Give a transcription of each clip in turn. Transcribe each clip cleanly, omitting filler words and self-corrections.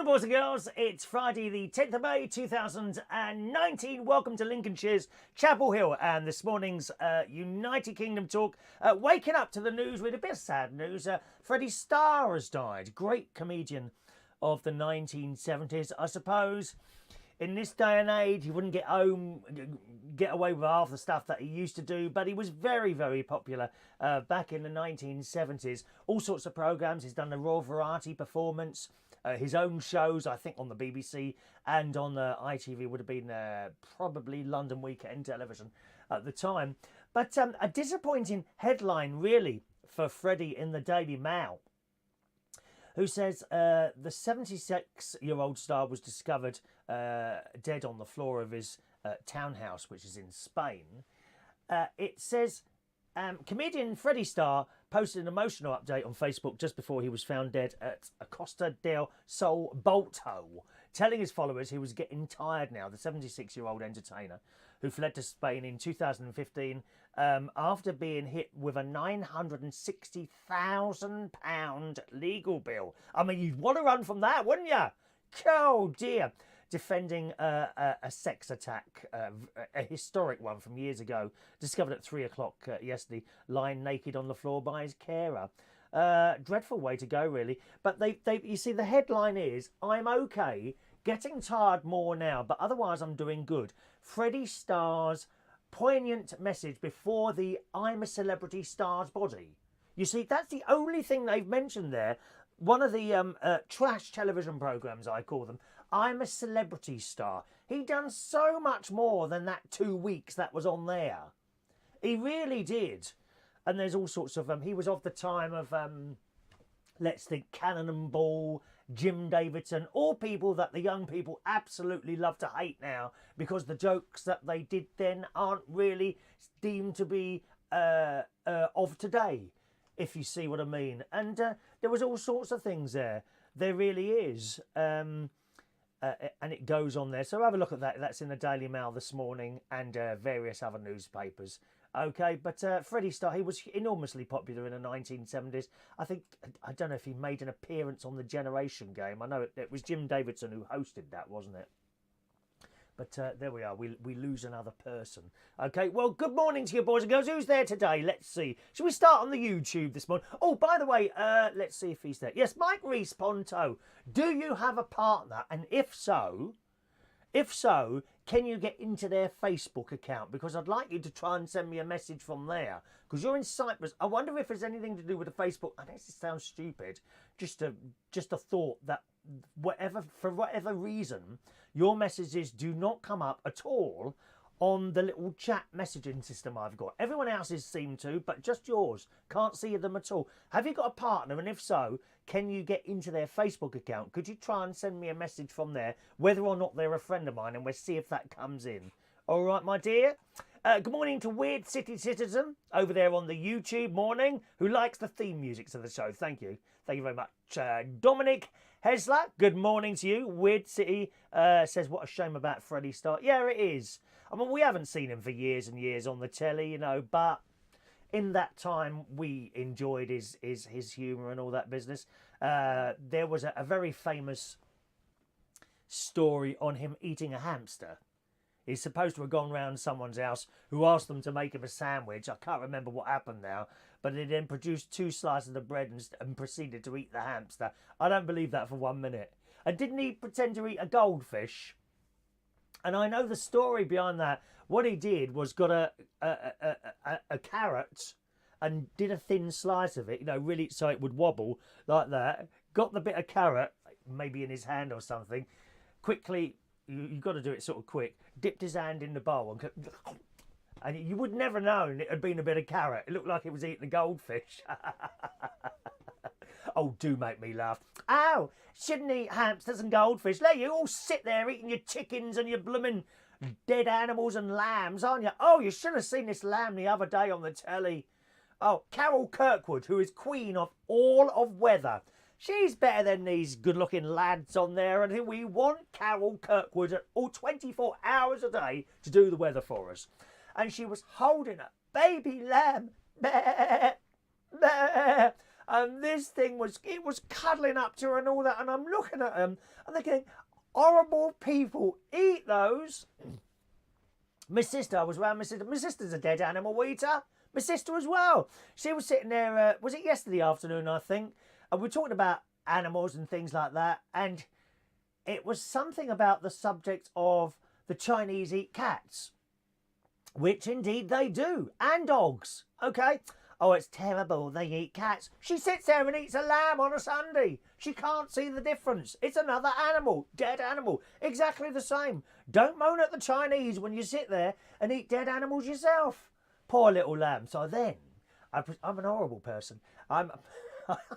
morning, boys and girls. It's Friday, the 10th of May, 2019. Welcome to Lincolnshire's Chapel Hill and this morning's United Kingdom talk. Waking up to the news with a bit of sad news. Freddie Starr has died. Great comedian of the 1970s, I suppose. In this day and age, he wouldn't get away with half the stuff that he used to do, but he was very, very popular back in the 1970s. All sorts of programmes. He's done the Royal Variety Performance, his own shows, I think, on the BBC and on the ITV, would have been probably London Weekend Television at the time. But a disappointing headline, really, for Freddie in the Daily Mail, who says the 76-year-old star was discovered dead on the floor of his townhouse, which is in Spain. It says comedian Freddie Starr posted an emotional update on Facebook just before he was found dead at Costa del Sol Balto, telling his followers he was getting tired now. The 76-year-old entertainer, who fled to Spain in 2015 after being hit with a £960,000 legal bill. I mean, you'd want to run from that, wouldn't you? Oh, dear. Defending a sex attack, a historic one from years ago, discovered at 3 o'clock yesterday, lying naked on the floor by his carer. Dreadful way to go, really. But you see, the headline is, I'm okay, getting tired more now, but otherwise I'm doing good. Freddie Starr's poignant message before the I'm a Celebrity Star's body. You see, that's the only thing they've mentioned there. One of the trash television programmes, I call them, I'm a Celebrity Star. He done so much more than that 2 weeks that was on there. He really did. And there's all sorts of... he was of the time of, let's think, Cannonball, Jim Davidson, all people that the young people absolutely love to hate now because the jokes that they did then aren't really deemed to be of today, if you see what I mean. And there was all sorts of things there. There really is. And it goes on there. So have a look at that. That's in the Daily Mail this morning and various other newspapers. Okay, but Freddie Starr, he was enormously popular in the 1970s. I don't know if he made an appearance on the Generation Game. I know it was Jim Davidson who hosted that, wasn't it? But there we are. We lose another person. Okay, well, good morning to you, boys and girls. Who's there today? Let's see. Shall we start on the YouTube this morning? Oh, by the way, let's see if he's there. Yes, Mike Reese-Ponto. Do you have a partner? And if so, can you get into their Facebook account? Because I'd like you to try and send me a message from there. Because you're in Cyprus. I wonder if there's anything to do with the Facebook. I know this sounds stupid. Just a thought that for whatever reason, your messages do not come up at all on the little chat messaging system I've got. Everyone else's seem to, but just yours. Can't see them at all. Have you got a partner? And if so, can you get into their Facebook account? Could you try and send me a message from there, whether or not they're a friend of mine, and we'll see if that comes in. All right, my dear. Good morning to Weird City Citizen over there on the YouTube morning, who likes the theme music to the show. Thank you. Thank you very much. Dominic Hesler, good morning to you. Weird City says, what a shame about Freddie Starr. Yeah, it is. I mean, we haven't seen him for years and years on the telly, you know, but in that time we enjoyed his humour and all that business. There was a very famous story on him eating a hamster. He's supposed to have gone round someone's house who asked them to make him a sandwich. I can't remember what happened now, but he then produced 2 slices of bread and proceeded to eat the hamster. I don't believe that for 1 minute. And didn't he pretend to eat a goldfish? And I know the story behind that. What he did was got a carrot and did a thin slice of it, you know, really so it would wobble like that. Got the bit of carrot, maybe in his hand or something, quickly... You've got to do it sort of quick. Dipped his hand in the bowl and you would never known it had been a bit of carrot. It looked like it was eating a goldfish. Oh, do make me laugh. Ow, shouldn't eat hamsters and goldfish. Let you all sit there eating your chickens and your blooming dead animals and lambs, aren't you? Oh, you should have seen this lamb the other day on the telly. Oh, Carol Kirkwood, who is queen of all of weather. She's better than these good-looking lads on there, and we want Carol Kirkwood at all 24 hours a day to do the weather for us. And she was holding a baby lamb. And this thing was cuddling up to her and all that. And I'm looking at them and thinking, horrible people eat those. My sister, I was around my sister. My sister's a dead animal eater. My sister as well. She was sitting there, was it yesterday afternoon, I think? And we were talking about animals and things like that. And it was something about the subject of the Chinese eat cats. Which indeed they do. And dogs. Okay? Oh, it's terrible. They eat cats. She sits there and eats a lamb on a Sunday. She can't see the difference. It's another animal. Dead animal. Exactly the same. Don't moan at the Chinese when you sit there and eat dead animals yourself. Poor little lamb. So then, I'm an horrible person. I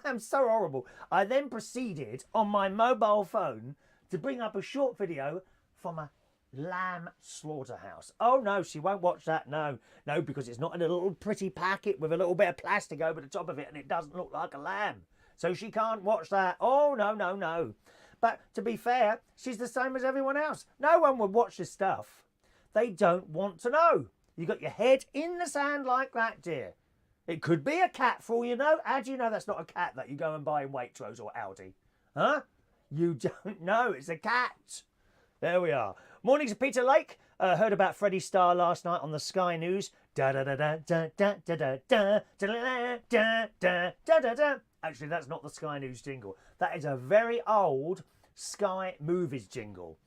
am so horrible. I then proceeded on my mobile phone to bring up a short video from a lamb slaughterhouse. Oh no, she won't watch that. No, because it's not in a little pretty packet with a little bit of plastic over the top of it and it doesn't look like a lamb. So she can't watch that. Oh no. But to be fair, she's the same as everyone else. No one would watch this stuff. They don't want to know. You got your head in the sand like that, dear. It could be a cat for all you know. How do you know that's not a cat that you go and buy in Waitrose or Aldi? Huh? You don't know. It's a cat. There we are. Morning to Peter Lake. Heard about Freddie Starr last night on the Sky News. Actually, that's not the Sky News jingle. That is a very old Sky Movies jingle.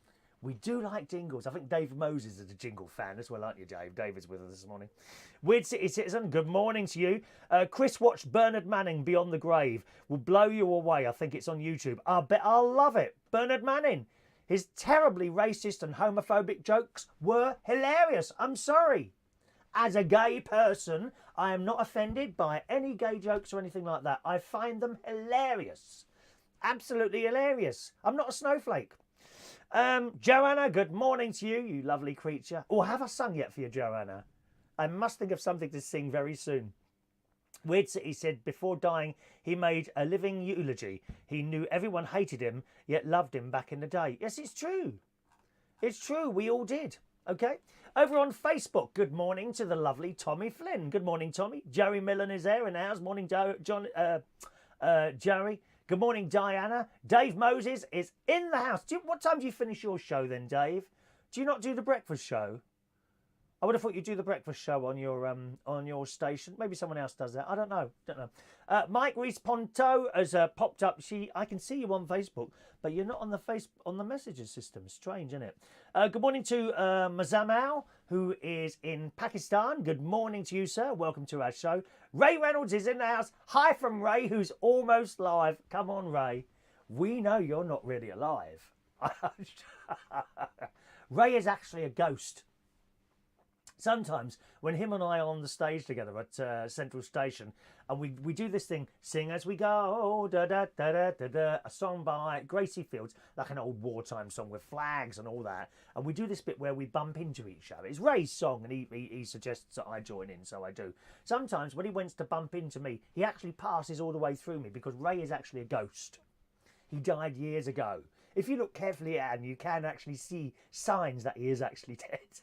We do like jingles. I think Dave Moses is a jingle fan as well, aren't you, Dave? David's with us this morning. Weird City Citizen, good morning to you. Chris watched Bernard Manning Beyond the Grave. Will blow you away. I think it's on YouTube. I bet I'll love it. Bernard Manning. His terribly racist and homophobic jokes were hilarious. I'm sorry. As a gay person, I am not offended by any gay jokes or anything like that. I find them hilarious. Absolutely hilarious. I'm not a snowflake. Joanna, good morning to you, you lovely creature. Oh, have I sung yet for you, Joanna? I must think of something to sing very soon. Weird City said before dying, he made a living eulogy. He knew everyone hated him, yet loved him back in the day. Yes, it's true. It's true. We all did. Okay. Over on Facebook, good morning to the lovely Tommy Flynn. Good morning, Tommy. Jerry Millen is there in the house. Morning, Jerry. Good morning, Diana. Dave Moses is in the house. What time do you finish your show then, Dave? Do you not do the breakfast show? I would have thought you'd do the breakfast show on your station. Maybe someone else does that. I don't know. Mike Reese-Ponto has popped up. I can see you on Facebook, but you're not on the messages system. Strange, isn't it? Good morning to Mazamal, who is in Pakistan. Good morning to you, sir. Welcome to our show. Ray Reynolds is in the house. Hi from Ray, who's almost live. Come on, Ray. We know you're not really alive. Ray is actually a ghost. Sometimes when him and I are on the stage together at Central Station and we do this thing, Sing As We Go, da da da da da da, a song by Gracie Fields, like an old wartime song with flags and all that. And we do this bit where we bump into each other. It's Ray's song and he suggests that I join in, so I do. Sometimes when he wants to bump into me, he actually passes all the way through me because Ray is actually a ghost. He died years ago. If you look carefully at him, you can actually see signs that he is actually dead.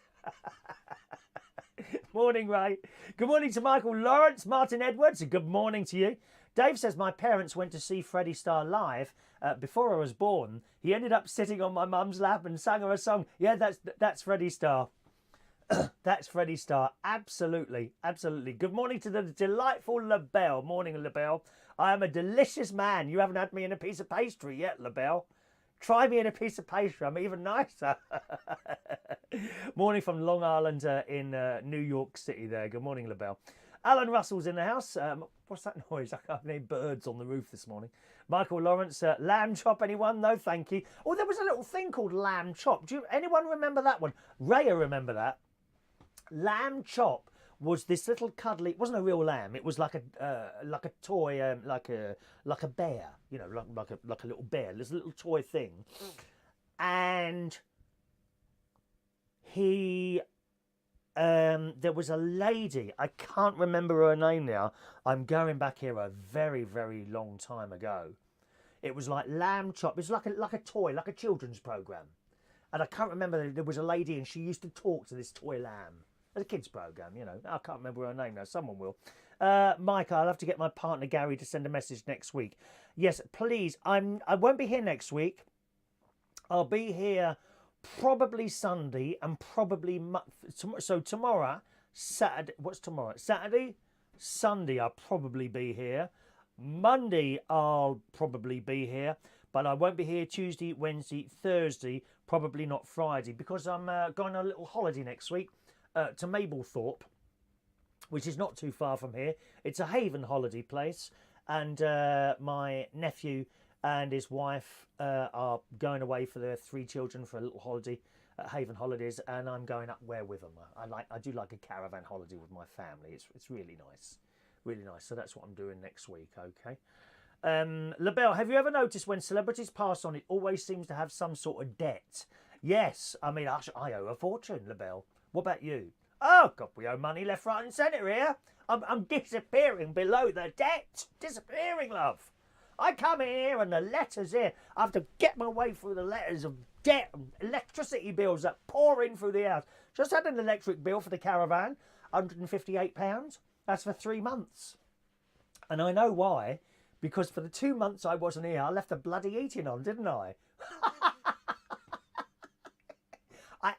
Morning, Ray. Good morning to Michael Lawrence, Martin Edwards. Good morning to you. Dave says my parents went to see Freddie Starr live before I was born. He ended up sitting on my mum's lap and sang her a song. Yeah, that's Freddie Starr. That's Freddie Starr. Absolutely, absolutely. Good morning to the delightful LaBelle. Morning, LaBelle. I am a delicious man. You haven't had me in a piece of pastry yet, LaBelle. Try me in a piece of pastry. I'm even nicer. Morning from Long Island in New York City there. Good morning, LaBelle. Alan Russell's in the house. What's that noise? I can't hear birds on the roof this morning. Michael Lawrence, lamb chop, anyone? No, thank you. Oh, there was a little thing called lamb chop. Anyone remember that one? Raya remember that. Lamb chop was this little cuddly. It wasn't a real lamb. It was like a toy, like a bear. You know, like a little bear. This little toy thing, and he. There was a lady. I can't remember her name now. I'm going back here a very, very long time ago. It was like lamb chop. It was like a toy, like a children's program, and I can't remember. There was a lady, and she used to talk to this toy lamb. A kids program, you know. I can't remember her name now. Someone will. Mike, I'll have to get my partner Gary to send a message next week. Yes, please. I won't be here next week. I'll be here probably Sunday and probably so tomorrow, Saturday. What's tomorrow? Saturday, Sunday. I'll probably be here. Monday, I'll probably be here, but I won't be here Tuesday, Wednesday, Thursday. Probably not Friday because I'm going on a little holiday next week to Mablethorpe, which is not too far from here. It's a haven holiday place, and my nephew and his wife are going away for their 3 children for a little holiday at Haven Holidays, and I'm going up there with them. I do like a caravan holiday with my family. It's really nice, really nice. So that's what I'm doing next week. Okay. LaBelle, have you ever noticed when celebrities pass on, it always seems to have some sort of debt? Yes, I mean I owe a fortune, LaBelle. What about you? Oh God, we owe money left, right, and centre here. I'm disappearing below the debt. Disappearing, love. I come in here and the letters here. I have to get my way through the letters of debt and electricity bills that pour in through the house. Just had an electric bill for the caravan, £158. That's for 3 months. And I know why. Because for the 2 months I wasn't here, I left the bloody heating on, didn't I?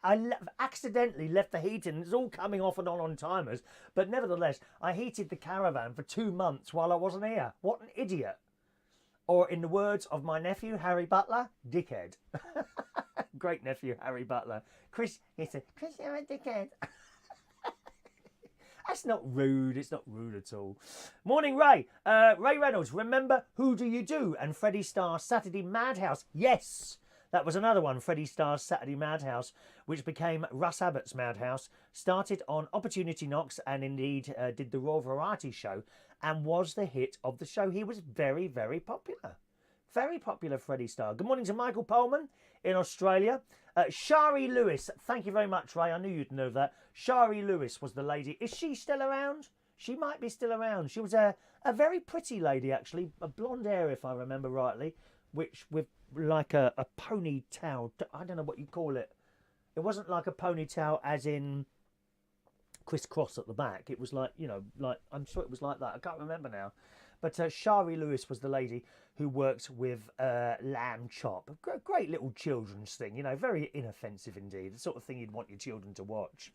I accidentally left the heating. It's all coming off and on timers. But nevertheless, I heated the caravan for 2 months while I wasn't here. What an idiot. Or in the words of my nephew, Harry Butler, dickhead. Great nephew, Harry Butler. Chris, he said, Chris, you're a dickhead. That's not rude. It's not rude at all. Morning, Ray. Ray Reynolds, remember Who Do You Do? And Freddie Starr's Saturday Madhouse. Yes, that was another one, Freddie Starr's Saturday Madhouse, which became Russ Abbott's Madhouse. Started on Opportunity Knocks and indeed did the Raw Variety Show and was the hit of the show. He was very, very popular. Very popular, Freddie Starr. Good morning to Michael Pullman in Australia. Shari Lewis, thank you very much, Ray. I knew you'd know that. Shari Lewis was the lady. Is she still around? She might be still around. She was a very pretty lady, actually. A blonde hair, if I remember rightly, which with like a ponytail. I don't know what you call it. It wasn't like a ponytail as in crisscross at the back. It was like, you know, like, I'm sure it was like that. I can't remember now. But Shari Lewis was the lady who worked with Lamb Chop. A great little children's thing, you know, very inoffensive indeed. The sort of thing you'd want your children to watch.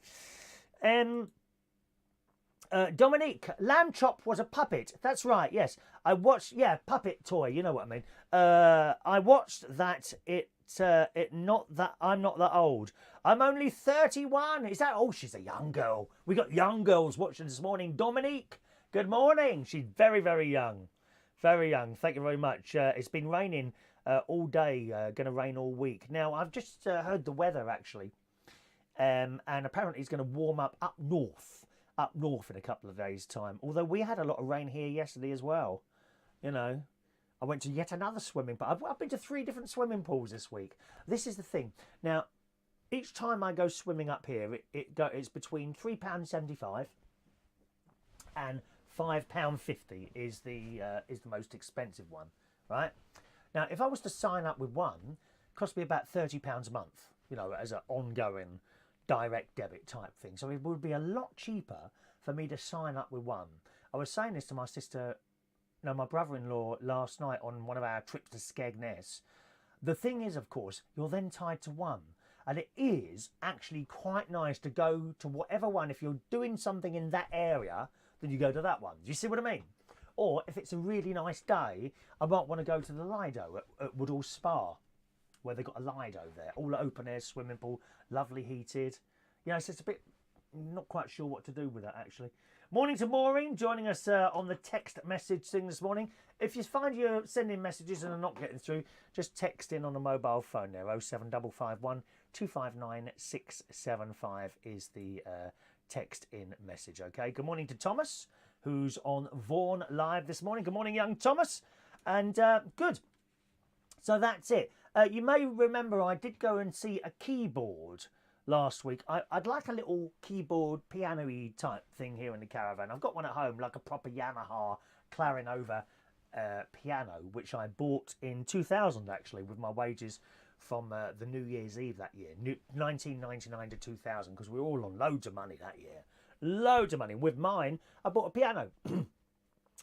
Dominique, Lamb Chop was a puppet. That's right, yes. I watched, yeah, puppet toy, you know what I mean. I watched that. Not that I'm not that old. I'm only 31. Is that? Oh, she's a young girl. We got young girls watching this morning. Dominique, good morning. She's very, very young. Very young. Thank you very much. It's been raining all day. Going to rain all week. Now, I've just heard the weather, actually. And apparently it's going to warm up north in a couple of days' time. Although we had a lot of rain here yesterday as well. You know, I went to yet another swimming pool. I've been to 3 different swimming pools this week. This is the thing. Now, each time I go swimming up here, it's between £3.75 and £5.50 is the most expensive one, right? Now, if I was to sign up with one, it cost me about £30 a month, you know, as an ongoing direct debit type thing. So it would be a lot cheaper for me to sign up with one. I was saying this to my sister, no, my brother-in-law last night on one of our trips to Skegness. The thing is, of course, you're then tied to one. And it is actually quite nice to go to whatever one. If you're doing something in that area, then you go to that one. Do you see what I mean? Or if it's a really nice day, I might want to go to the Lido at Woodall Spa, where they've got a Lido there. All open air swimming pool, lovely heated. You know, so it's a bit, not quite sure what to do with that, actually. Morning to Maureen, joining us on the text message thing this morning. If you find you're sending messages and are not getting through, just text in on a mobile phone there. 07551 259 675 is the text in message, okay? Good morning to Thomas, who's on Vaughan Live this morning. Good morning, young Thomas. And good. So that's it. You may remember I did go and see a keyboard last week. I'd like a little keyboard piano-y type thing here in the caravan. I've got one at home, like a proper Yamaha Clarinova piano, which I bought in 2000 actually with my wages from the New Year's Eve that year, 1999 to 2000, because we were all on loads of money that year. loads of money. With mine, I bought a piano.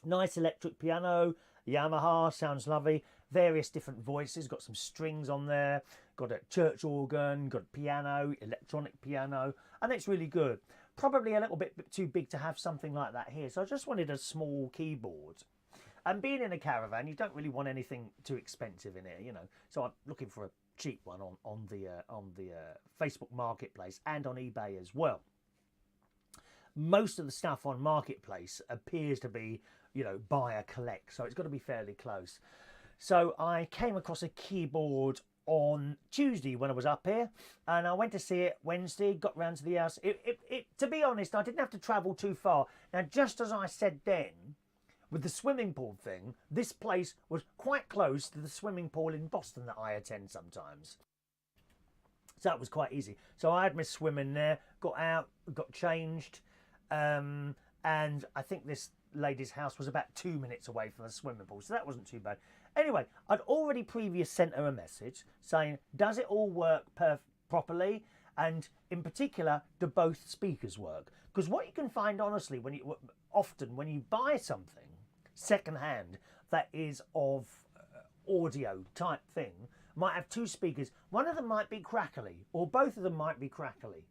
Nice electric piano, Yamaha, sounds lovely. Various different voices, got some strings on there, got a church organ, got a piano, electronic piano, and it's really good. Probably a little bit too big to have something like that here, so I just wanted a small keyboard. And being in a caravan, you don't really want anything too expensive in here, you know. So I'm looking for a cheap one on the Facebook Marketplace and on eBay as well. Most of the stuff on Marketplace appears to be, you know, buy a collect, so it's got to be fairly close. So I came across a keyboard on Tuesday when I was up here, and I went to see it Wednesday, got round to the house. To be honest, I didn't have to travel too far. Now, just as I said then, with the swimming pool thing, this place was quite close to the swimming pool in Boston that I attend sometimes. So that was quite easy. So I had my swim in there, got out, got changed, and I think this lady's house was about 2 minutes away from the swimming pool, so that wasn't too bad. Anyway, I'd already sent her a message saying, does it all work properly? And in particular, do both speakers work? Because what you can find, honestly, often when you buy something second-hand that is of audio type thing, might have two speakers. One of them might be crackly, or both of them might be crackly.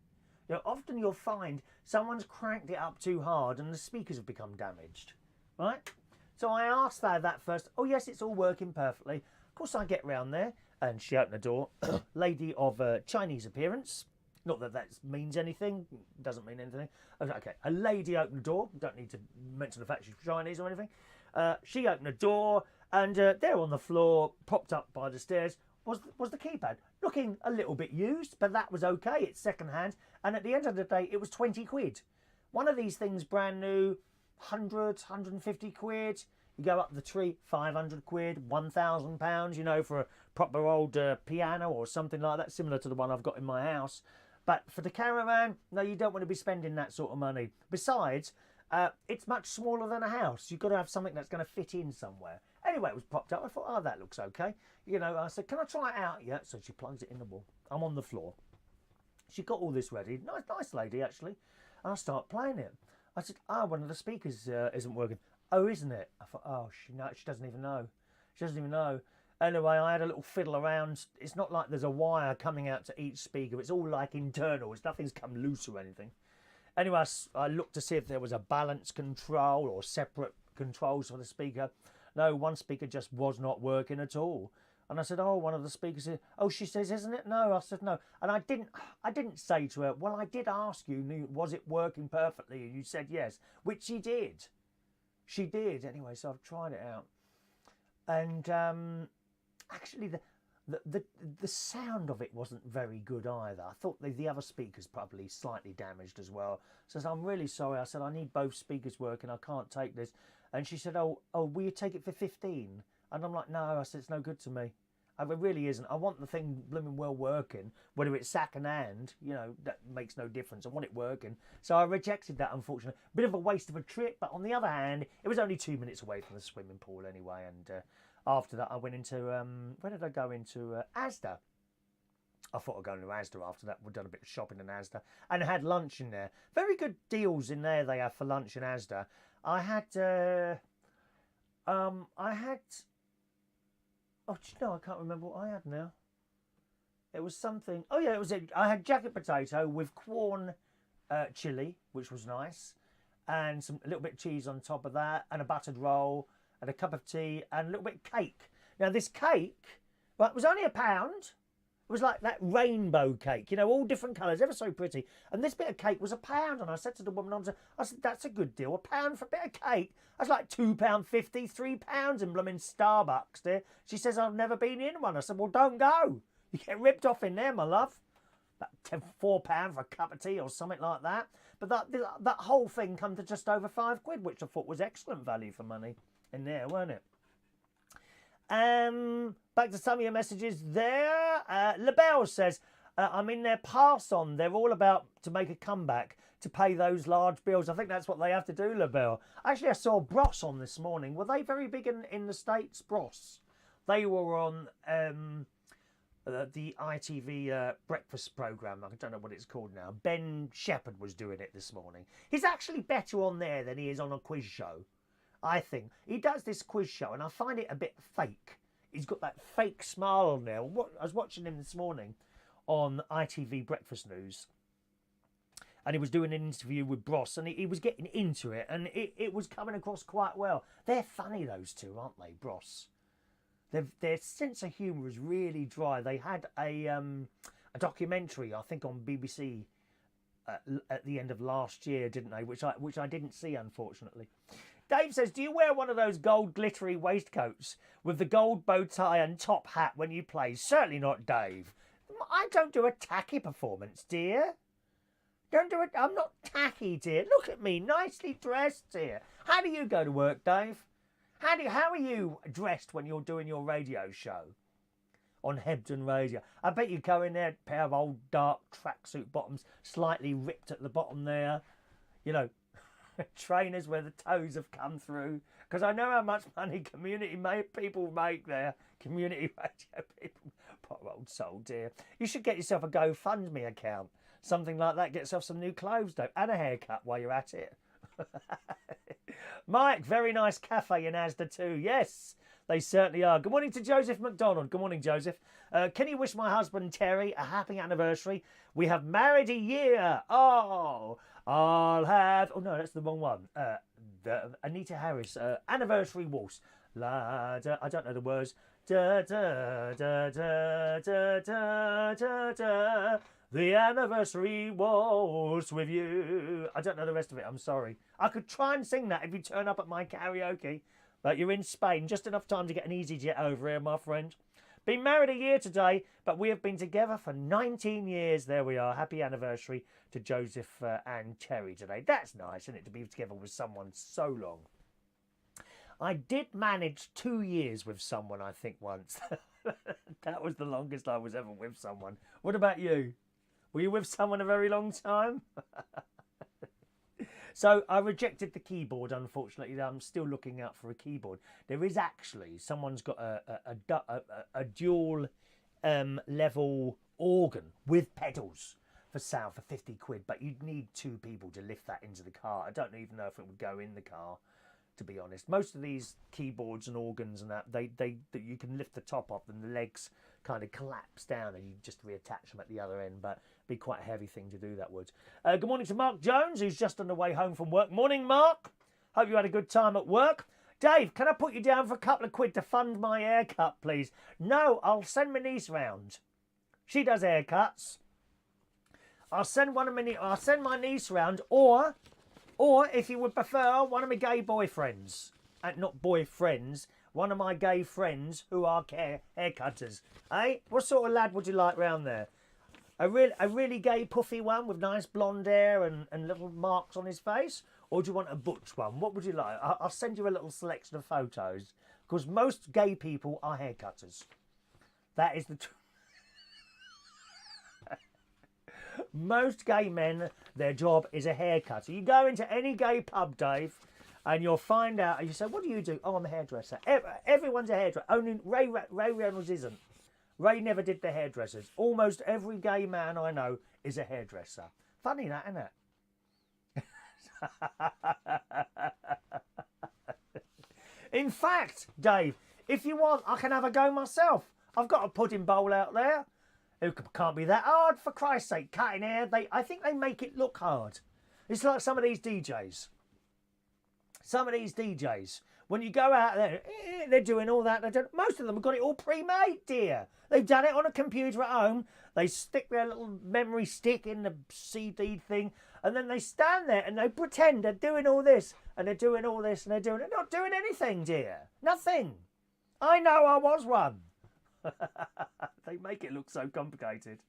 You know, often you'll find someone's cranked it up too hard and the speakers have become damaged, right? So I asked her that first. Oh, yes, it's all working perfectly. Of course, I get round there and she opened the door. Lady of Chinese appearance. Not that that means anything. Doesn't mean anything. Okay, a lady opened the door. Don't need to mention the fact she's Chinese or anything. She opened the door and there on the floor, propped up by the stairs, was the keypad. Looking a little bit used, but that was okay. It's second hand. And at the end of the day, it was 20 quid. One of these things, brand new, 100, 150 quid. You go up the tree, 500 quid, £1,000, you know, for a proper old piano or something like that, similar to the one I've got in my house. But for the caravan, no, you don't want to be spending that sort of money. Besides, it's much smaller than a house. You've got to have something that's going to fit in somewhere. Anyway, it was propped up. I thought, oh, that looks okay. You know, I said, can I try it out? Yeah, so she plugs it in the wall. I'm on the floor. She got all this ready. Nice lady, actually. And I start playing it. I said, one of the speakers isn't working. Oh, isn't it? I thought, oh, she doesn't even know. She doesn't even know. Anyway, I had a little fiddle around. It's not like there's a wire coming out to each speaker. It's all like internal. Nothing's come loose or anything. Anyway, I looked to see if there was a balance control or separate controls for the speaker. No, one speaker just was not working at all. And I said, oh, one of the speakers is, oh, she says, isn't it? No, I said, no. And I didn't say to her, well, I did ask you, was it working perfectly? And you said yes, which she did. She did. Anyway, so I've tried it out. And actually, the sound of it wasn't very good either. I thought the other speakers probably slightly damaged as well. So I said, I'm really sorry. I said, I need both speakers working. I can't take this. And she said, oh, will you take it for 15? And I'm like, no. I said, it's no good to me. It really isn't. I want the thing blooming well working. Whether it's second hand, you know, that makes no difference. I want it working. So I rejected that, unfortunately. Bit of a waste of a trip, but on the other hand, it was only 2 minutes away from the swimming pool anyway. And after that, I went into, where did I go into? Asda. I thought I'd go into Asda after that. We'd done a bit of shopping in Asda. And I had lunch in there. Very good deals in there they have for lunch in Asda. I had, oh, do you know, I can't remember what I had now. It was something, oh yeah, I had jacket potato with corn chilli, which was nice, and a little bit of cheese on top of that, and a buttered roll, and a cup of tea, and a little bit of cake. Now this cake, well, it was only £1. It was like that rainbow cake, you know, all different colours, ever so pretty. And this bit of cake was £1. And I said to the woman, I said, that's a good deal, £1 for a bit of cake. That's like £2.50, £3 in blooming Starbucks there. She says, I've never been in one. I said, well, don't go. You get ripped off in there, my love. About £4 for a cup of tea or something like that. But that whole thing come to just over £5, which I thought was excellent value for money in there, weren't it? Back to some of your messages there. LaBelle says, I'm in their pass on. They're all about to make a comeback to pay those large bills. I think that's what they have to do, LaBelle. Actually, I saw Bros on this morning. Were they very big in the States, Bros? They were on the ITV breakfast programme. I don't know what it's called now. Ben Shepherd was doing it this morning. He's actually better on there than he is on a quiz show, I think. He does this quiz show, and I find it a bit fake. He's got that fake smile on there. I was watching him this morning on ITV Breakfast News, and he was doing an interview with Bros, and he was getting into it, and it was coming across quite well. They're funny, those two, aren't they, Bros? Their sense of humour is really dry. They had a documentary, I think, on BBC at the end of last year, didn't they? Which I didn't see, unfortunately. Dave says, do you wear one of those gold glittery waistcoats with the gold bow tie and top hat when you play? Certainly not, Dave. I don't do a tacky performance, dear. Don't do it. I'm not tacky, dear. Look at me, nicely dressed, dear. How do you go to work, Dave? How are you dressed when you're doing your radio show on Hebden Radio? I bet you go in there, pair of old dark tracksuit bottoms, slightly ripped at the bottom there. You know, trainers where the toes have come through. Because I know how much money people make there. Community radio people. Poor old soul, dear. You should get yourself a GoFundMe account. Something like that. Get yourself some new clothes, though. And a haircut while you're at it. Mike, very nice cafe in Asda too. Yes, they certainly are. Good morning to Joseph McDonald. Good morning, Joseph. Can you wish my husband Terry a happy anniversary? We have married a year. Oh, I'll have... Oh, no, that's the wrong one. The Anita Harris anniversary waltz. La, da, I don't know the words. Da, da, da, da, da, da, da, da. The anniversary waltz with you. I don't know the rest of it, I'm sorry. I could try and sing that if you turn up at my karaoke. But you're in Spain, just enough time to get an easy jet over here, my friend. Been married a year today, but we have been together for 19 years. There we are. Happy anniversary to Joseph and Terry today. That's nice, isn't it, to be together with someone so long. I did manage 2 years with someone, I think, once. That was the longest I was ever with someone. What about you? Were you with someone a very long time? So I rejected the keyboard, unfortunately. I'm still looking out for a keyboard. There is actually, someone's got a dual level organ with pedals for sale for 50 quid, but you'd need 2 people to lift that into the car. I don't even know if it would go in the car, to be honest. Most of these keyboards and organs and that, you can lift the top off and the legs kind of collapse down and you just reattach them at the other end, but be quite a heavy thing to do, that would. Good morning to Mark Jones, who's just on the way home from work. Morning, Mark. Hope you had a good time at work. Dave, can I put you down for a couple of quid to fund my haircut, please? No, I'll send my niece round. She does haircuts. I'll send my niece round, or if you would prefer, one of my gay boyfriends. Not boyfriends, one of my gay friends who are haircutters. Eh? What sort of lad would you like round there? A really gay puffy one with nice blonde hair and little marks on his face? Or do you want a butch one? What would you like? I'll send you a little selection of photos. Because most gay people are haircutters. That is the truth. Most gay men, their job is a haircutter. You go into any gay pub, Dave, and you'll find out, and you say, what do you do? Oh, I'm a hairdresser. Everyone's a hairdresser. Only Ray Reynolds isn't. Ray never did the hairdressers. Almost every gay man I know is a hairdresser. Funny that, isn't it? In fact, Dave, if you want, I can have a go myself. I've got a pudding bowl out there. It can't be that hard, for Christ's sake. Cutting hair, I think they make it look hard. It's like some of these DJs. When you go out there, they're doing all that. Most of them have got it all pre-made, dear. They've done it on a computer at home. They stick their little memory stick in the CD thing, and then they stand there and they pretend they're doing all this, and they're doing all this, and they're not doing anything, dear. Nothing. I know, I was one. They make it look so complicated.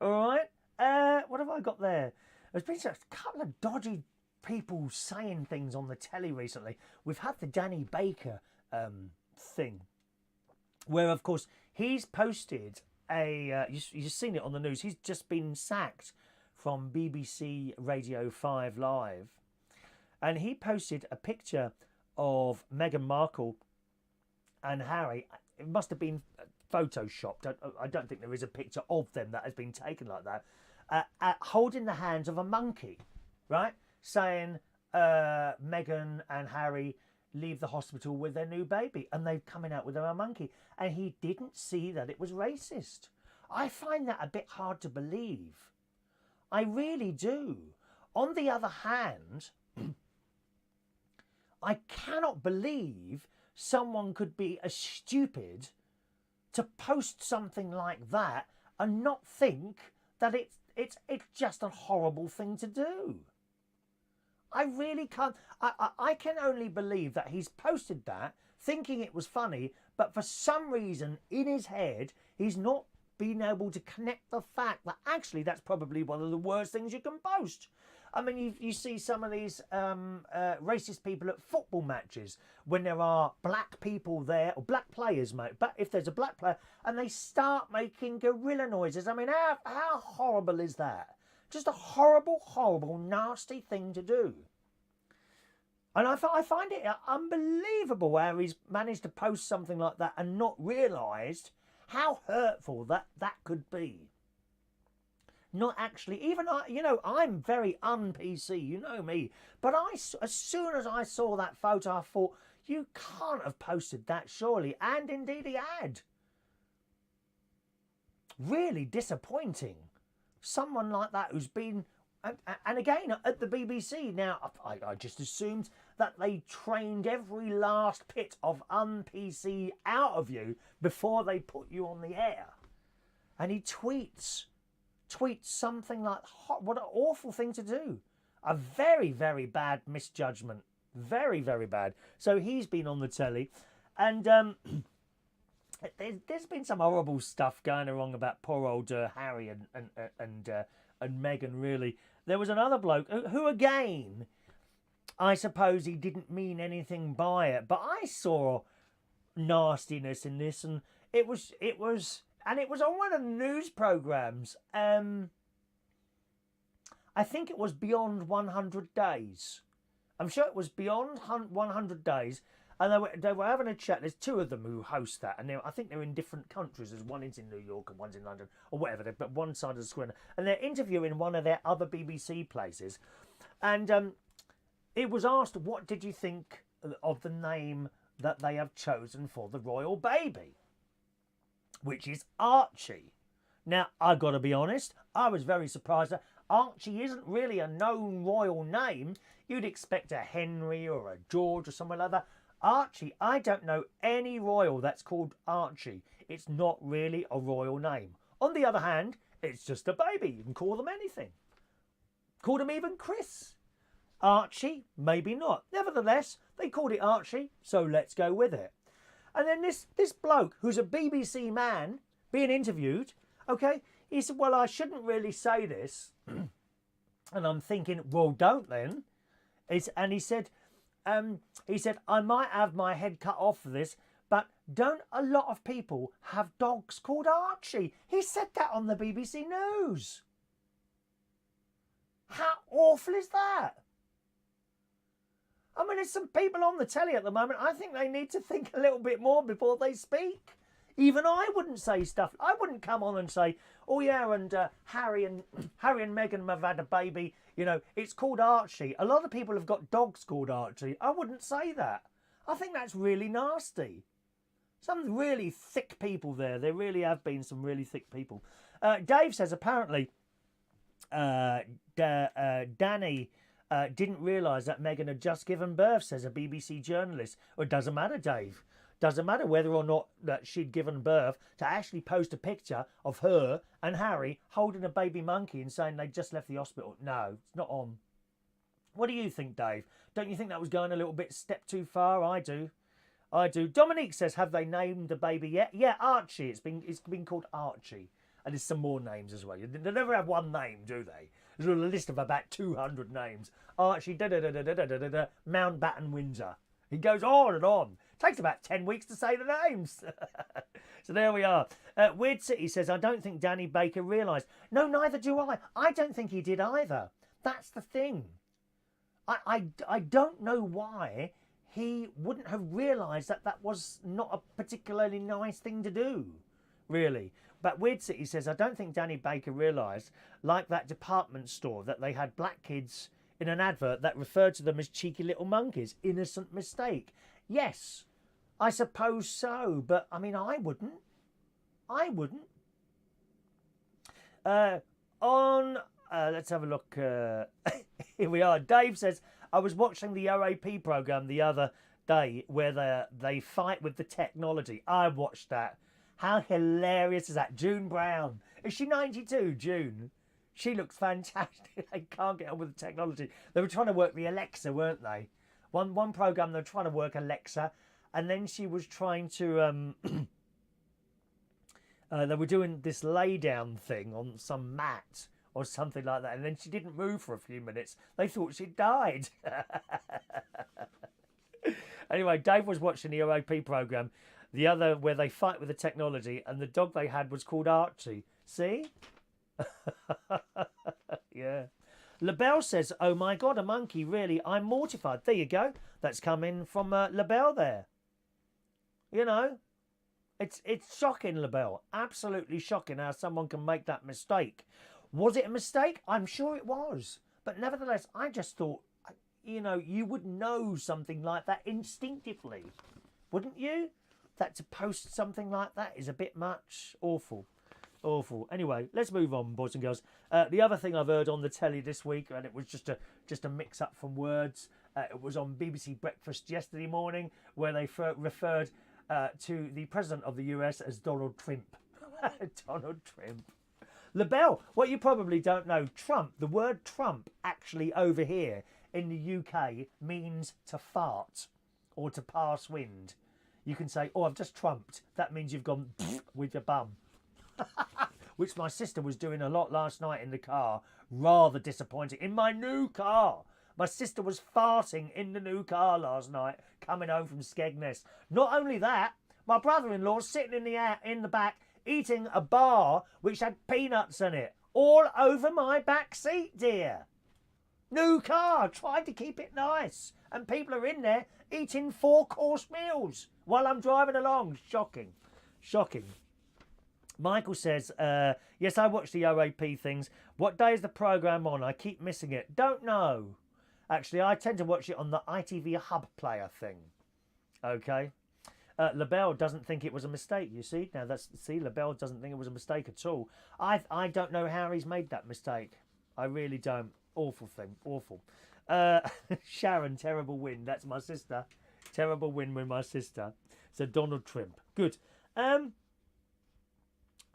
All right. What have I got there? There's been a couple of dodgy people saying things on the telly recently. We've had the Danny Baker thing, where of course he's posted you've seen it on the news. He's just been sacked from BBC Radio 5 Live, and he posted a picture of Meghan Markle and Harry. It must have been photoshopped. I don't think there is a picture of them that has been taken like that. Holding the hands of a monkey, right? Saying Meghan and Harry leave the hospital with their new baby, and they're coming out with their monkey, and he didn't see that it was racist. I find that a bit hard to believe. I really do. On the other hand, I cannot believe someone could be as stupid to post something like that and not think that it's just a horrible thing to do. I really can't. I can only believe that he's posted that thinking it was funny, but for some reason in his head, he's not been able to connect the fact that actually that's probably one of the worst things you can post. I mean, you see some of these racist people at football matches when there are black people there, or black players, mate. But if there's a black player and they start making gorilla noises, I mean, how horrible is that? Just a horrible, horrible, nasty thing to do. And I find it unbelievable how he's managed to post something like that and not realised how hurtful that could be. Not actually, even I'm very un-PC, you know me. But as soon as I saw that photo, I thought, you can't have posted that, surely. And indeed he had. Really disappointing. Someone like that who's been, and again, at the BBC, now, I just assumed that they trained every last bit of un-PC out of you before they put you on the air. And he tweets something like, what an awful thing to do. A very, very bad misjudgment. Very, very bad. So he's been on the telly. And there's been some horrible stuff going wrong about poor old Harry and Meghan, really. There was another bloke who again, I suppose he didn't mean anything by it. But I saw nastiness in this, and it was on one of the news programmes. I think it was Beyond 100 Days. I'm sure it was Beyond 100 Days. And they were having a chat. There's two of them who host that. And I think they're in different countries. There's one in New York and one's in London or whatever. But one side of the square. And they're interviewing one of their other BBC places. And it was asked, what did you think of the name that they have chosen for the royal baby? Which is Archie. Now, I've got to be honest, I was very surprised that Archie isn't really a known royal name. You'd expect a Henry or a George or somewhere like that. Archie, I don't know any royal that's called Archie. It's not really a royal name. On the other hand, it's just a baby. You can call them anything. Call them even Chris. Archie, maybe not. Nevertheless, they called it Archie, so let's go with it. And then this bloke, who's a BBC man, being interviewed, okay, he said, well, I shouldn't really say this. And I'm thinking, well, don't then. And he said, I might have my head cut off for this, but don't a lot of people have dogs called Archie? He said that on the BBC News. How awful is that? I mean, there's some people on the telly at the moment. I think they need to think a little bit more before they speak. Even I wouldn't say stuff. I wouldn't come on and say, oh yeah, and Harry and Meghan have had a baby. You know, it's called Archie. A lot of people have got dogs called Archie. I wouldn't say that. I think that's really nasty. Some really thick people there. There really have been some really thick people. Dave says apparently Danny didn't realise that Meghan had just given birth, says a BBC journalist. Well, it doesn't matter, Dave. Doesn't matter whether or not that she'd given birth, to actually post a picture of her and Harry holding a baby monkey and saying they just left the hospital. No, it's not on. What do you think, Dave? Don't you think that was going a little bit step too far? I do. Dominique says, have they named the baby yet? Yeah, Archie. It's been called Archie. And there's some more names as well. They never have one name, do they? There's a list of about 200 names. Archie, Mountbatten, Windsor. He goes on and on. Takes about 10 weeks to say the names. So there we are. Weird City says, I don't think Danny Baker realised. No, neither do I. I don't think he did either. That's the thing. I don't know why he wouldn't have realised that was not a particularly nice thing to do. really. But Weird City says, I don't think Danny Baker realised, like that department store, that they had black kids in an advert that referred to them as cheeky little monkeys. Innocent mistake. Yes, I suppose so. But, I mean, I wouldn't. Let's have a look. Here we are. Dave says, I was watching the OAP programme the other day where they fight with the technology. I watched that. How hilarious is that? June Brown. Is she 92, June? She looks fantastic. They can't get on with the technology. They were trying to work the Alexa, weren't they? One programme they were trying to work Alexa, and then she was trying to... they were doing this lay-down thing on some mat or something like that, and then she didn't move for a few minutes. They thought she'd died. Anyway, Dave was watching the OAP programme, the other where they fight with the technology, and the dog they had was called Archie. See? Yeah. LaBelle says, oh my God, a monkey, really? I'm mortified. There you go. That's coming from LaBelle there. You know, it's shocking, LaBelle. Absolutely shocking how someone can make that mistake. Was it a mistake? I'm sure it was. But nevertheless, I just thought, you know, you would know something like that instinctively. Wouldn't you? That to post something like that is a bit much. Awful. Awful. Anyway, let's move on, boys and girls. The other thing I've heard on the telly this week, and it was just a mix-up from words, it was on BBC Breakfast yesterday morning, where they referred to the President of the US as Donald Trump. Donald Trump. LaBelle, what you probably don't know, Trump, the word Trump actually over here in the UK means to fart or to pass wind. You can say, oh, I've just trumped. That means you've gone with your bum. Which my sister was doing a lot last night in the car. Rather disappointing. In my new car. My sister was farting in the new car last night, coming home from Skegness. Not only that, my brother-in-law sitting in the back eating a bar which had peanuts in it. All over my back seat, dear. New car, tried to keep it nice. And people are in there eating 4-course meals while I'm driving along. Shocking. Shocking. Michael says, yes, I watch the OAP things. What day is the programme on? I keep missing it. Don't know. Actually, I tend to watch it on the ITV Hub player thing. Okay. LaBelle doesn't think it was a mistake, you see. Now, LaBelle doesn't think it was a mistake at all. I don't know how he's made that mistake. I really don't. Awful thing. Awful. Sharon, terrible win. That's my sister. Terrible win with my sister. So, Donald Trump. Good.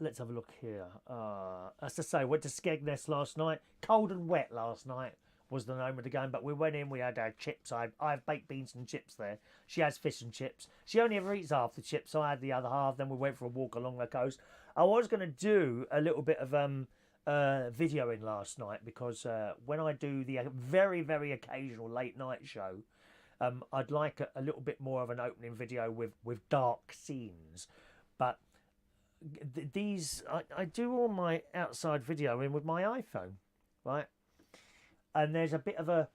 Let's have a look here. As I say, went to Skegness last night. Cold and wet last night was the name of the game. But we went in, we had our chips. I have baked beans and chips there. She has fish and chips. She only ever eats half the chips, so I had the other half. Then we went for a walk along the coast. I was going to do a little bit of videoing last night because when I do the very, very occasional late night show, I'd like a little bit more of an opening video with dark scenes. But I do all my outside videoing with my iPhone, right? And there's a bit of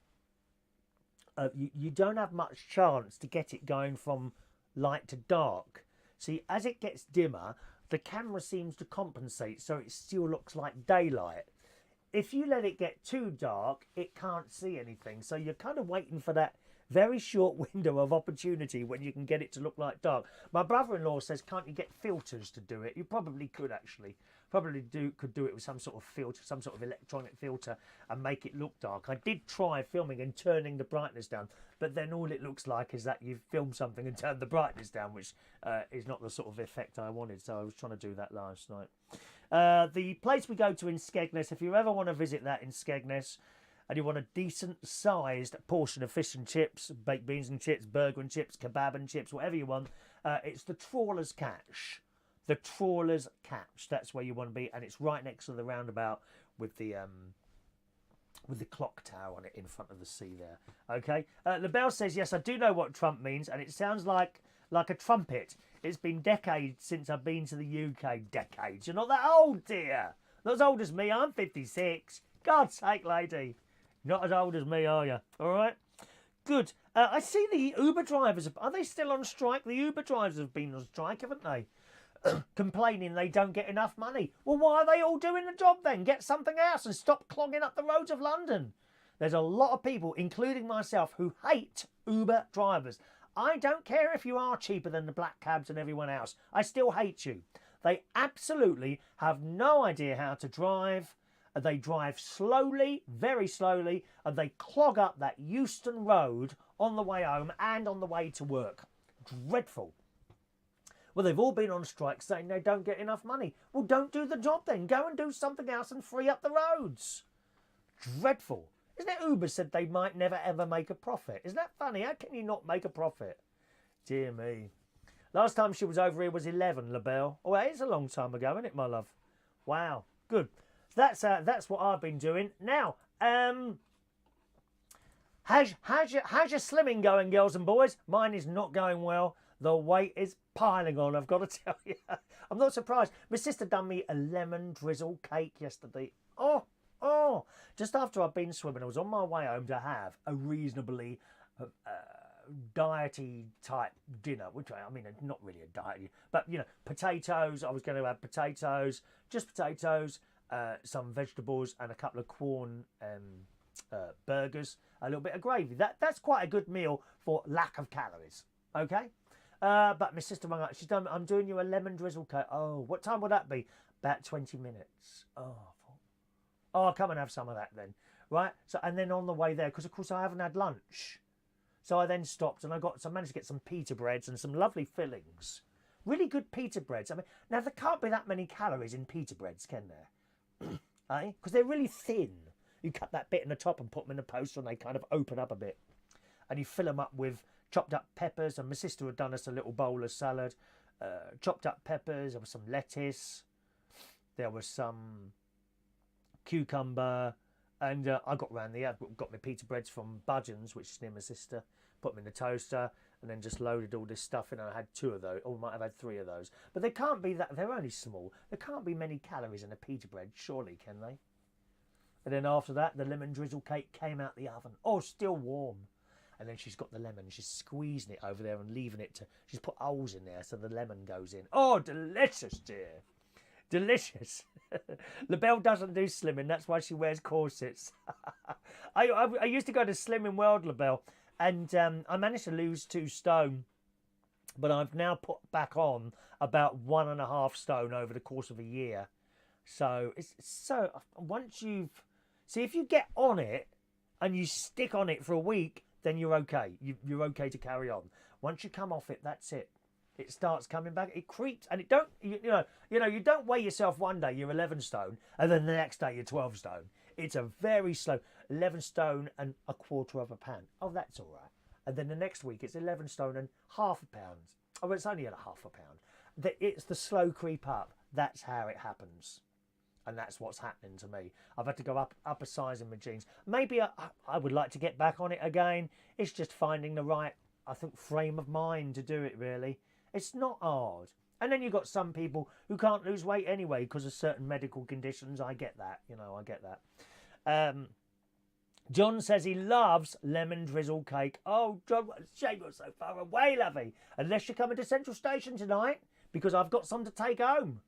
you don't have much chance to get it going from light to dark. See, as it gets dimmer, the camera seems to compensate so it still looks like daylight. If you let it get too dark, it can't see anything. So you're kind of waiting for that very short window of opportunity when you can get it to look like dark. My brother-in-law says, can't you get filters to do it? You probably could, actually. Could do it with some sort of filter, some sort of electronic filter, and make it look dark. I did try filming and turning the brightness down, but then all it looks like is that you've filmed something and turned the brightness down, which is not the sort of effect I wanted. So I was trying to do that last night. The place we go to in Skegness, if you ever want to visit that in Skegness, and you want a decent-sized portion of fish and chips, baked beans and chips, burger and chips, kebab and chips, whatever you want, it's the Trawlers Catch. The Trawlers Catch. That's where you want to be, and it's right next to the roundabout with the clock tower on it in front of the sea there. Okay. LaBelle says, yes, I do know what Trump means, and it sounds like a trumpet. It's been decades since I've been to the UK. Decades. You're not that old, dear. Not as old as me. I'm 56. God's sake, lady. Not as old as me, are you? All right. Good. I see the Uber drivers. Are they still on strike? The Uber drivers have been on strike, haven't they? complaining they don't get enough money. Well, why are they all doing the job then? Get something else and stop clogging up the roads of London. There's a lot of people, including myself, who hate Uber drivers. I don't care if you are cheaper than the black cabs and everyone else. I still hate you. They absolutely have no idea how to drive. They drive slowly, very slowly, and they clog up that Euston Road on the way home and on the way to work. Dreadful. Well, they've all been on strike saying they don't get enough money. Well, don't do the job then. Go and do something else and free up the roads. Dreadful. Isn't it Uber said they might never ever make a profit? Isn't that funny? How can you not make a profit? Dear me. Last time she was over here was 11, LaBelle. Oh, it is a long time ago, isn't it, my love? Wow. Good. So that's what I've been doing. Now, how's your slimming going, girls and boys? Mine is not going well. The weight is piling on, I've got to tell you. I'm not surprised. My sister done me a lemon drizzle cake yesterday. Oh, just after I'd been swimming, I was on my way home to have a reasonably diety type dinner, which I mean, not really a diet, but you know, potatoes. I was going to have potatoes, just potatoes, some vegetables, and a couple of Quorn burgers, a little bit of gravy. That's quite a good meal for lack of calories. Okay, but my sister rang up. She's done. I'm doing you a lemon drizzle cake. Oh, what time will that be? About 20 minutes. Oh, I'll come and have some of that then. Right? So, and then on the way there, because of course I haven't had lunch. So I then stopped and I managed to get some pita breads and some lovely fillings. Really good pita breads. I mean, now there can't be that many calories in pita breads, can there? Eh? Because they're really thin. You cut that bit in the top and put them in a poster and they kind of open up a bit. And you fill them up with chopped up peppers. And my sister had done us a little bowl of salad. Chopped up peppers, there was some lettuce. There was some cucumber, and I got my pita breads from Budgeon's, which is near my sister, put them in the toaster, and then just loaded all this stuff in. I had 2 of those, or might have had 3 of those. But they can't be that, they're only small. There can't be many calories in a pita bread, surely, can they? And then after that, the lemon drizzle cake came out the oven. Oh, still warm. And then she's got the lemon, she's squeezing it over there and leaving it she's put holes in there so the lemon goes in. Oh, delicious, dear. Delicious. LaBelle doesn't do slimming. That's why she wears corsets. I used to go to Slimming World, LaBelle, and I managed to lose 2 stone. But I've now put back on about 1.5 stone over the course of a year. So it's so once you've if you get on it and you stick on it for a week, then you're okay. You're okay to carry on. Once you come off it, that's it. It starts coming back. It creeps, and it don't. You know. You don't weigh yourself one day you're 11 stone, and then the next day you're 12 stone. It's a very slow 11 stone and 1/4 pound. Oh, that's all right. And then the next week it's 11 stone and 1/2 pound. Oh, it's only at 1/2 pound. It's the slow creep up. That's how it happens, and that's what's happening to me. I've had to go up a size in my jeans. Maybe I would like to get back on it again. It's just finding the right, I think, frame of mind to do it. Really. It's not hard. And then you've got some people who can't lose weight anyway because of certain medical conditions. I get that. I get that. John says he loves lemon drizzle cake. Oh, John, what a shame you're so far away, lovey. Unless you're coming to Central Station tonight, because I've got some to take home.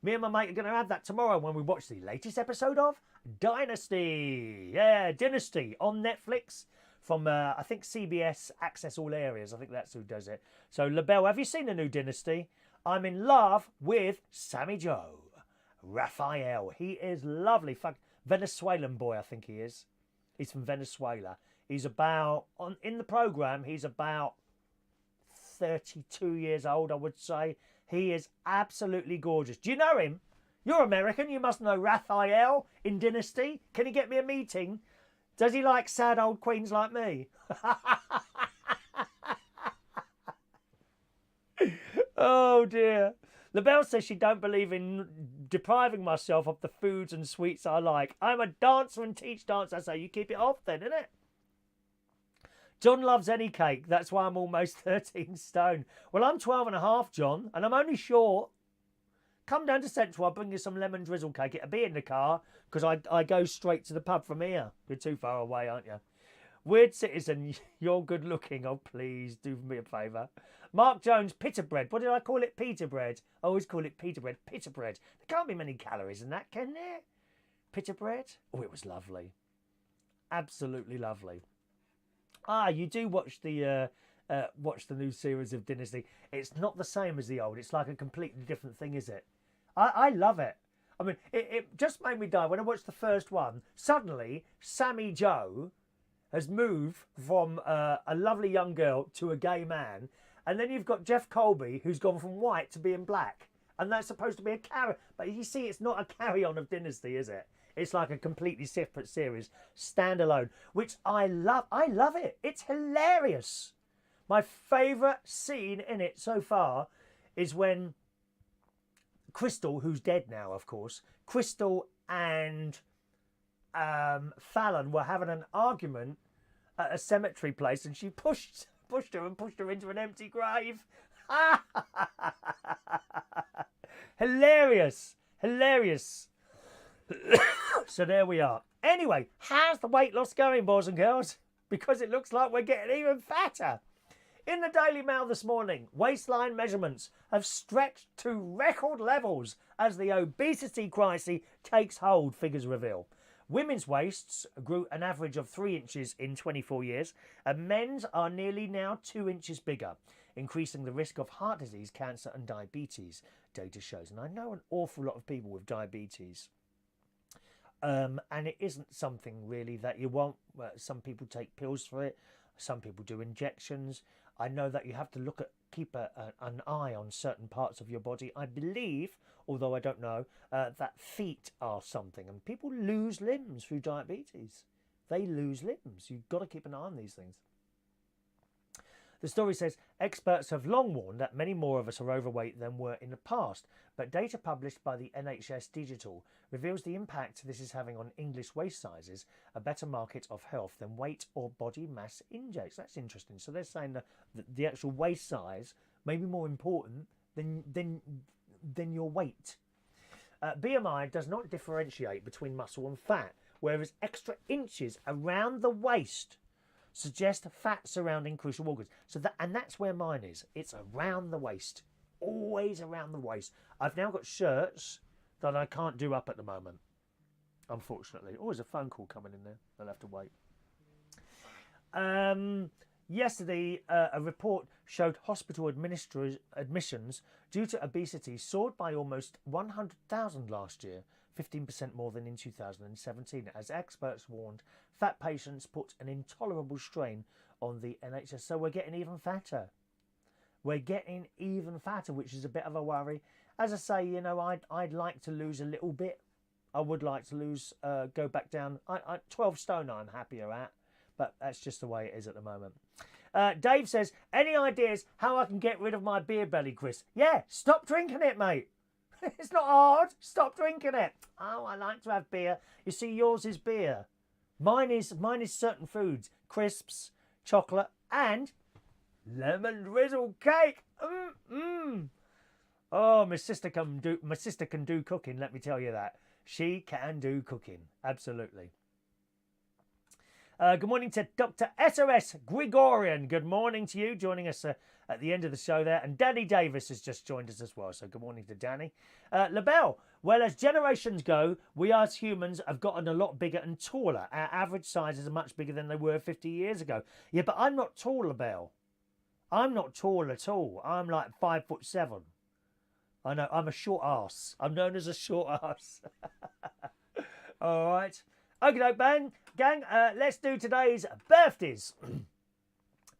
Me and my mate are going to have that tomorrow when we watch the latest episode of Dynasty. Yeah, Dynasty on Netflix. From, I think, CBS Access All Areas. I think that's who does it. So, LaBelle, have you seen the new Dynasty? I'm in love with Sammy Joe. Raphael. He is lovely. Venezuelan boy, I think he is. He's from Venezuela. He's about, in the programme, he's about 32 years old, I would say. He is absolutely gorgeous. Do you know him? You're American. You must know Raphael in Dynasty. Can you get me a meeting? Does he like sad old queens like me? Oh, dear. LaBelle says she don't believe in depriving myself of the foods and sweets I like. I'm a dancer and teach dance. I say, you keep it off then, innit? John loves any cake. That's why I'm almost 13 stone. Well, I'm 12.5, John, and I'm only short. Come down to Central, I'll bring you some lemon drizzle cake. It'll be in the car, because I go straight to the pub from here. You're too far away, aren't you? Weird Citizen, you're good looking. Oh, please do me a favour. Mark Jones, pita bread. What did I call it? Pita bread. I always call it pita bread. Pita bread. There can't be many calories in that, can there? Pita bread? Oh, it was lovely. Absolutely lovely. Ah, you do watch the new series of Dynasty. It's not the same as the old. It's like a completely different thing, is it? I love it. I mean, it just made me die. When I watched the first one, suddenly Sammy Joe has moved from a lovely young girl to a gay man. And then you've got Jeff Colby, who's gone from white to being black. And that's supposed to be a carry. But you see, it's not a carry-on of Dynasty, is it? It's like a completely separate series, standalone, which I love. I love it. It's hilarious. My favourite scene in it so far is when Crystal, who's dead now, of course, Crystal and Fallon were having an argument at a cemetery place, and she pushed her into an empty grave. Hilarious. So there we are. Anyway, how's the weight loss going, boys and girls? Because it looks like we're getting even fatter. In the Daily Mail this morning, waistline measurements have stretched to record levels as the obesity crisis takes hold, figures reveal. Women's waists grew an average of 3 inches in 24 years, and men's are nearly now 2 inches bigger, increasing the risk of heart disease, cancer and diabetes, data shows. And I know an awful lot of people with diabetes. And it isn't something really that you want. Some people take pills for it. Some people do injections. I know that you have to keep an eye on certain parts of your body. I believe, although I don't know, that feet are something. And people lose limbs through diabetes. They lose limbs. You've got to keep an eye on these things. The story says, experts have long warned that many more of us are overweight than were in the past, but data published by the NHS Digital reveals the impact this is having on English waist sizes, a better market of health than weight or body mass index. That's interesting. So they're saying that the actual waist size may be more important than your weight. BMI does not differentiate between muscle and fat, whereas extra inches around the waist suggest fat surrounding crucial organs. And that's where mine is. It's around the waist. Always around the waist. I've now got shirts that I can't do up at the moment, unfortunately. Oh, there's a phone call coming in there. I'll have to wait. Yesterday, a report showed hospital admissions due to obesity soared by almost 100,000 last year, 15% more than in 2017. As experts warned, fat patients put an intolerable strain on the NHS. So we're getting even fatter. We're getting even fatter, which is a bit of a worry. As I say, you know, I'd like to lose a little bit. I would like to lose, go back down. 12 stone I'm happier at, but that's just the way it is at the moment. Dave says, any ideas how I can get rid of my beer belly, Chris? Yeah, stop drinking it, mate. It's not hard. Stop drinking it. Oh, I like to have beer. You see, yours is beer. Mine is certain foods, crisps, chocolate, and lemon drizzle cake. Oh, my sister can do cooking. Let me tell you that. She can do cooking. Absolutely. Good morning to Dr. SOS Gregorian. Good morning to you, joining us at the end of the show there. And Danny Davis has just joined us as well. So good morning to Danny. LaBelle, well, as generations go, we as humans have gotten a lot bigger and taller. Our average sizes are much bigger than they were 50 years ago. Yeah, but I'm not tall, LaBelle. I'm not tall at all. I'm like 5'7". I know, I'm a short arse. I'm known as a short arse. All right. Okay, bang, gang, let's do today's birthdays.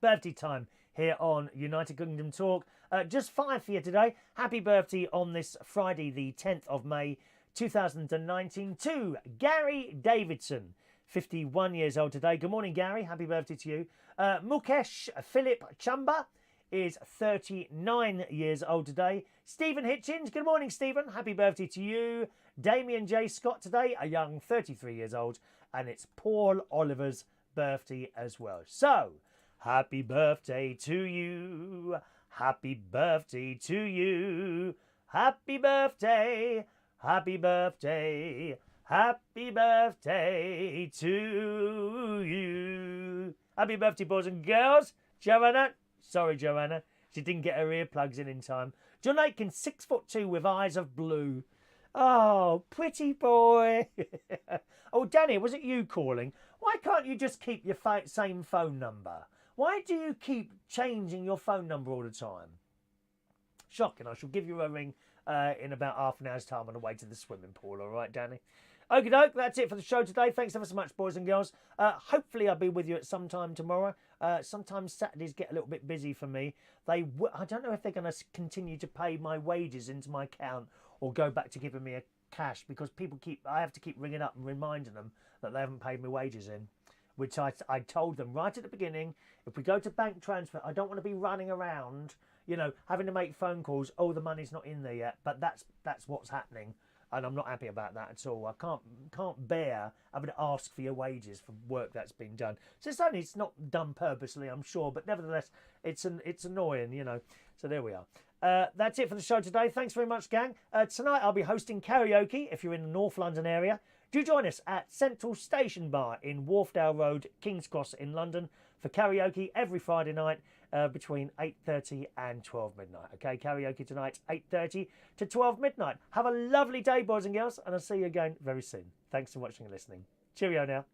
Birthday time here on United Kingdom Talk. Just 5 for you today. Happy birthday on this Friday, the 10th of May, 2019, to Gary Davidson, 51 years old today. Good morning, Gary. Happy birthday to you. Mukesh Philip Chamba is 39 years old today. Stephen Hitchens, good morning, Stephen. Happy birthday to you. Damian J. Scott today, a young 33 years old. And it's Paul Oliver's birthday as well. So, happy birthday to you. Happy birthday to you. Happy birthday. Happy birthday. Happy birthday to you. Happy birthday, boys and girls. Joanna. Sorry, Joanna. She didn't get her earplugs in time. John Aitken, 6'2" with eyes of blue. Oh, pretty boy. Oh, Danny, was it you calling? Why can't you just keep your same phone number? Why do you keep changing your phone number all the time? Shocking. I shall give you a ring in about half an hour's time on the way to the swimming pool. All right, Danny? Okie doke, that's it for the show today. Thanks ever so much, boys and girls. Hopefully I'll be with you at some time tomorrow. Sometimes Saturdays get a little bit busy for me. I don't know if they're going to continue to pay my wages into my account or go back to giving me a cash, because I have to keep ringing up and reminding them that they haven't paid me wages in. Which I told them right at the beginning, if we go to bank transfer, I don't want to be running around, having to make phone calls. Oh, the money's not in there yet. But that's what's happening. And I'm not happy about that at all. I can't bear having to ask for your wages for work that's been done. So it's not done purposely, I'm sure, but nevertheless, it's annoying, So there we are. That's it for the show today. Thanks very much, gang. Tonight I'll be hosting karaoke if you're in the North London area. Do join us at Central Station Bar in Wharfdale Road, King's Cross in London for karaoke every Friday night between 8:30 and 12 midnight. Okay, karaoke tonight, 8:30 to 12 midnight. Have a lovely day, boys and girls, and I'll see you again very soon. Thanks for watching and listening. Cheerio now.